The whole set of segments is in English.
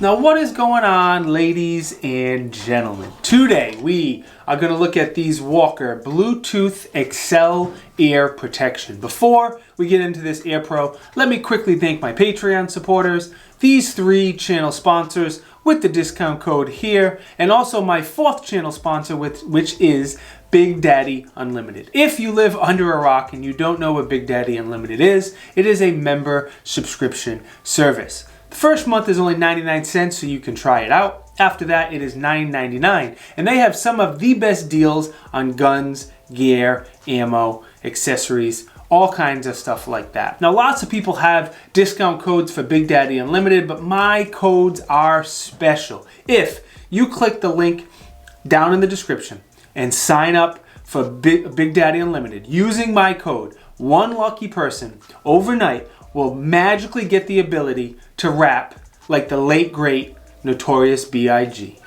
Now what is going on, ladies and gentlemen? Today we are going to look at these Walker Bluetooth Xcel Ear Protection. Before we get into this Ear Pro, let me quickly thank my Patreon supporters, these 3 channel sponsors with the discount code here, and also my 4th channel sponsor which is Big Daddy Unlimited. If you live under a rock and you don't know what Big Daddy Unlimited is, it is a member subscription service. The first month is only 99 cents, so you can try it out. After that, it is $9.99. And they have some of the best deals on guns, gear, ammo, accessories, all kinds of stuff like that. Now, lots of people have discount codes for Big Daddy Unlimited, but my codes are special. If you click the link down in the description and sign up for Big Daddy Unlimited using my code, one lucky person overnight will magically get the ability to rap like the late great Notorious B.I.G.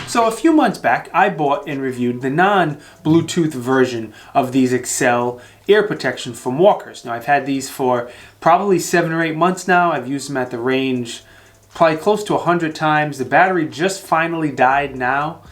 So a few months back, I bought and reviewed the non-Bluetooth version of these Xcel ear protection from Walkers. Now I've had these for probably 7 or 8 months now. I've used them at the range probably close to 100 times. The battery just finally died now.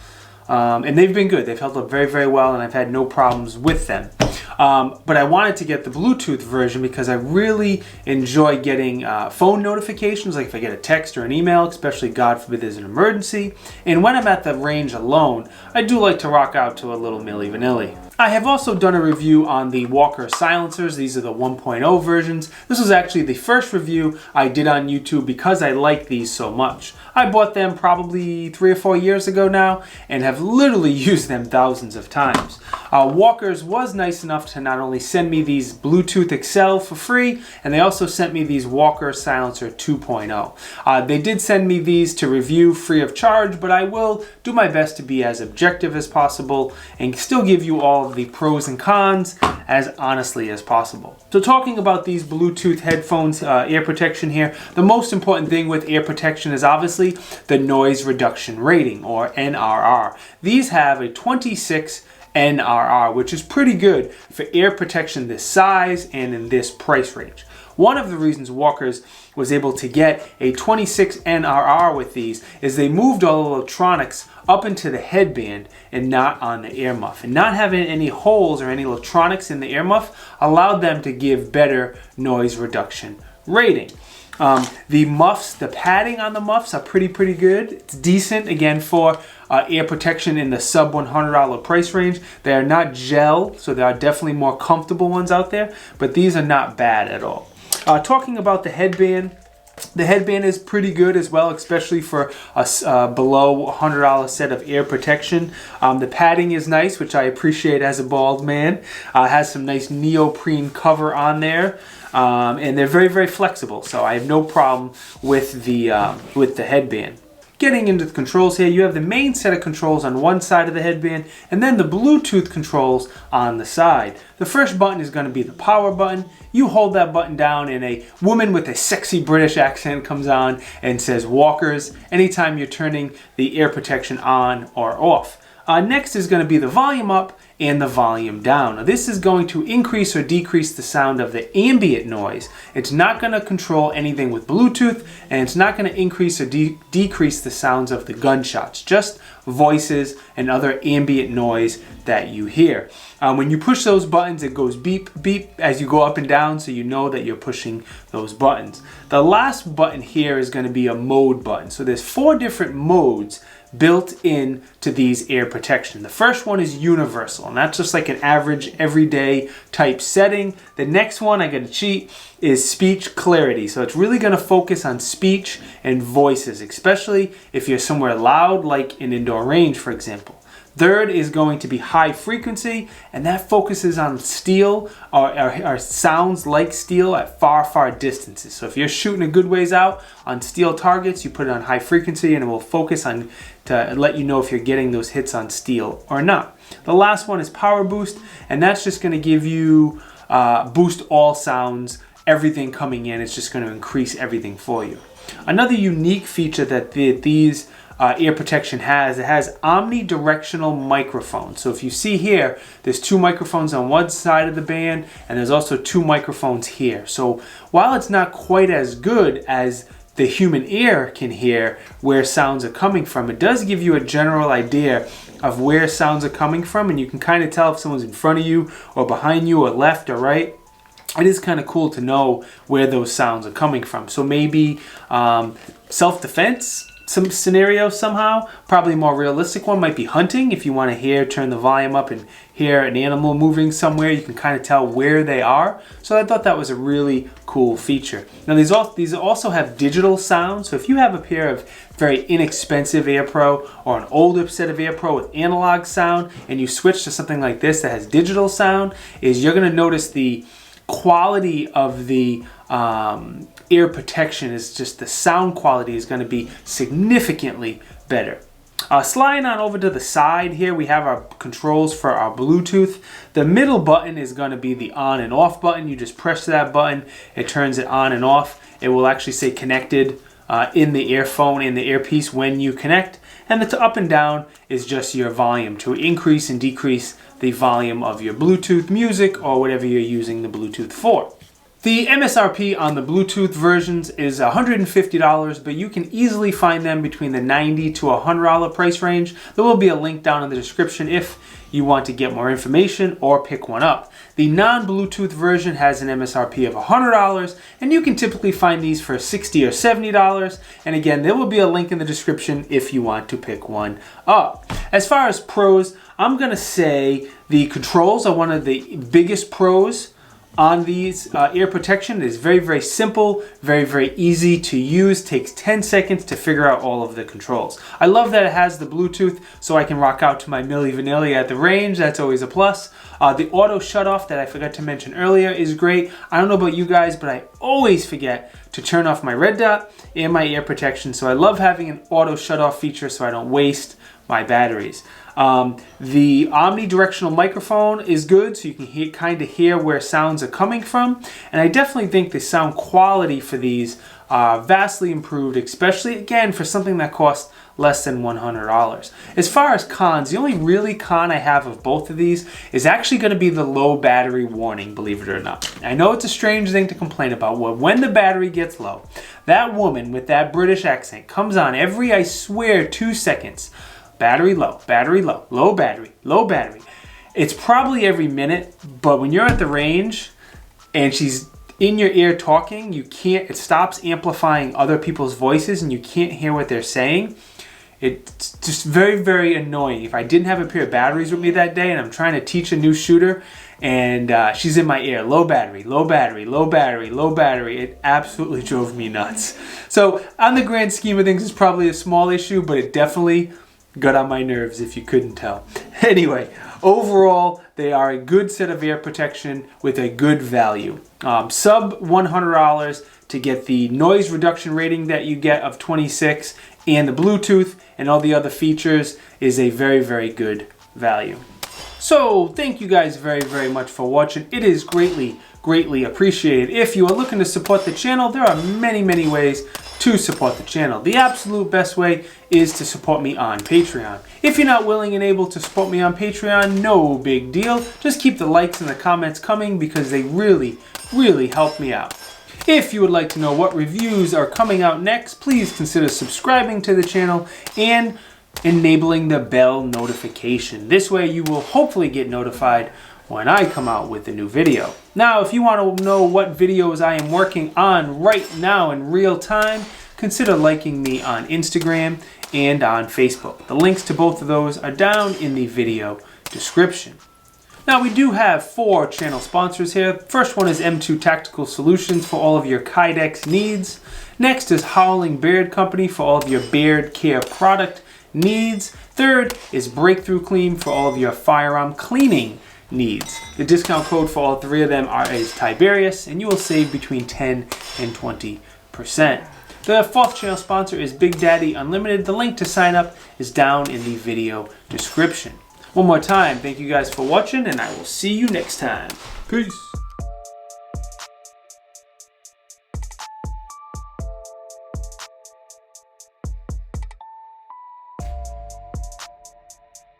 And they've been good. They've held up very, very well, and I've had no problems with them. But I wanted to get the Bluetooth version because I really enjoy getting phone notifications, like if I get a text or an email, especially God forbid there's an emergency. And when I'm at the range alone, I do like to rock out to a little Milli Vanilli. I have also done a review on the Walker silencers. These are the 1.0 versions. This was actually the first review I did on YouTube because I like these so much. I bought them probably 3 or 4 years ago now and have literally used them thousands of times. Walkers was nice enough to not only send me these Bluetooth Xcel for free, and they also sent me these Walker Silencer 2.0. They did send me these to review free of charge, but I will do my best to be as objective as possible and still give you all of the pros and cons as honestly as possible. So talking about these Bluetooth headphones, ear protection here, the most important thing with ear protection is obviously the noise reduction rating, or NRR. These have a 26 NRR, which is pretty good for ear protection this size and in this price range. One of the reasons Walkers was able to get a 26 NRR with these is they moved all the electronics up into the headband and not on the earmuff. And not having any holes or any electronics in the earmuff allowed them to give better noise reduction rating. The muffs, the padding on the muffs are pretty good. It's decent, again, for ear protection in the sub $100 price range. They are not gel, so there are definitely more comfortable ones out there, but these are not bad at all. Talking about the headband is pretty good as well, especially for a below $100 set of ear protection. The padding is nice, which I appreciate as a bald man. Has some nice neoprene cover on there. And they're very flexible, so I have no problem with the headband. Getting into the controls here, you have the main set of controls on one side of the headband and then the Bluetooth controls on the side. The first button is going to be the power button. You hold that button down and a woman with a sexy British accent comes on and says Walkers anytime you're turning the ear protection on or off. Next is going to be the volume up and the volume down. Now, this is going to increase or decrease the sound of the ambient noise. It's not going to control anything with Bluetooth, and it's not going to increase or decrease the sounds of the gunshots, just voices and other ambient noise that you hear. When you push those buttons, it goes beep, beep as you go up and down, so you know that you're pushing those buttons. The last button here is going to be a mode button. So there's 4 different modes built in to these ear protection. The first one is universal, and that's just like an average everyday type setting. The next one, I gotta cheat, is speech clarity. So it's really gonna focus on speech and voices, especially if you're somewhere loud, like in indoor range, for example. Third is going to be high frequency, and that focuses on steel or sounds like steel at far distances. So if you're shooting a good ways out on steel targets, you put it on high frequency and it will focus on to let you know if you're getting those hits on steel or not. The last one is power boost, and that's just going to give you boost all sounds, everything coming in. It's just going to increase everything for you. Another unique feature that these ear protection has. It has omnidirectional microphones. So if you see here, there's 2 microphones on one side of the band, and there's also 2 microphones here. So while it's not quite as good as the human ear can hear where sounds are coming from, it does give you a general idea of where sounds are coming from, and you can kind of tell if someone's in front of you or behind you or left or right. It is kind of cool to know where those sounds are coming from. So maybe self-defense, some scenario somehow. Probably a more realistic one might be hunting. If you want to turn the volume up and hear an animal moving somewhere, you can kind of tell where they are. So I thought that was a really cool feature. Now these also have digital sound. So if you have a pair of very inexpensive Ear Pro or an older set of Ear Pro with analog sound, and you switch to something like this that has digital sound, you're going to notice the quality of the ear protection is just, the sound quality is going to be significantly better. Sliding on over to the side here, we have our controls for our Bluetooth. The middle button is going to be the on and off button. You just press that button, it turns it on and off. It will actually say connected in the earphone, in the earpiece when you connect. And the up and down is just your volume to increase and decrease the volume of your Bluetooth music or whatever you're using the Bluetooth for. The MSRP on the Bluetooth versions is $150, but you can easily find them between the $90 to $100 price range. There will be a link down in the description if you want to get more information or pick one up. The non-Bluetooth version has an MSRP of $100, and you can typically find these for $60 or $70. And again, there will be a link in the description if you want to pick one up. As far as pros, I'm going to say the controls are one of the biggest pros on these ear protection. It is very, very simple, very, very easy to use. Takes 10 seconds to figure out all of the controls. I love that it has the Bluetooth, so I can rock out to my Milli Vanilli at the range. That's always a plus. The auto shut off that I forgot to mention earlier is great. I don't know about you guys, but I always forget to turn off my red dot and my ear protection. So I love having an auto shut off feature so I don't waste my batteries. The omnidirectional microphone is good, so you can kind of hear where sounds are coming from. And I definitely think the sound quality for these are vastly improved, especially again for something that costs less than $100. As far as cons, the only really con I have of both of these is actually going to be the low battery warning, believe it or not. I know it's a strange thing to complain about. Well, when the battery gets low, that woman with that British accent comes on every, I swear, 2 seconds. Battery low, low battery, low battery. It's probably every minute, but when you're at the range and she's in your ear talking, it stops amplifying other people's voices and you can't hear what they're saying. It's just very, very annoying. If I didn't have a pair of batteries with me that day and I'm trying to teach a new shooter and she's in my ear, low battery, low battery, low battery, low battery, it absolutely drove me nuts. So on the grand scheme of things, it's probably a small issue, but it definitely got on my nerves if you couldn't tell. Anyway, overall, they are a good set of ear protection with a good value. Sub $100 to get the noise reduction rating that you get of 26 and the Bluetooth and all the other features is a very, very good value. So thank you guys very, very much for watching. It is greatly appreciated. If you are looking to support the channel, there are many, many ways to support the channel. The absolute best way is to support me on Patreon. If you're not willing and able to support me on Patreon, no big deal. Just keep the likes and the comments coming because they really, really help me out. If you would like to know what reviews are coming out next, please consider subscribing to the channel and enabling the bell notification. This way you will hopefully get notified when I come out with a new video. Now, if you want to know what videos I am working on right now in real time, consider liking me on Instagram and on Facebook. The links to both of those are down in the video description. Now, we do have 4 channel sponsors here. First one is M2 Tactical Solutions for all of your Kydex needs. Next is Howling Beard Company for all of your beard care product needs. Third is Breakthrough Clean for all of your firearm cleaning needs. The discount code for all 3 of them is Tiberious, and you will save between 10 and 20%. The 4th channel sponsor is Big Daddy Unlimited. The link to sign up is down in the video description. One more time, thank you guys for watching, and I will see you next time. Peace.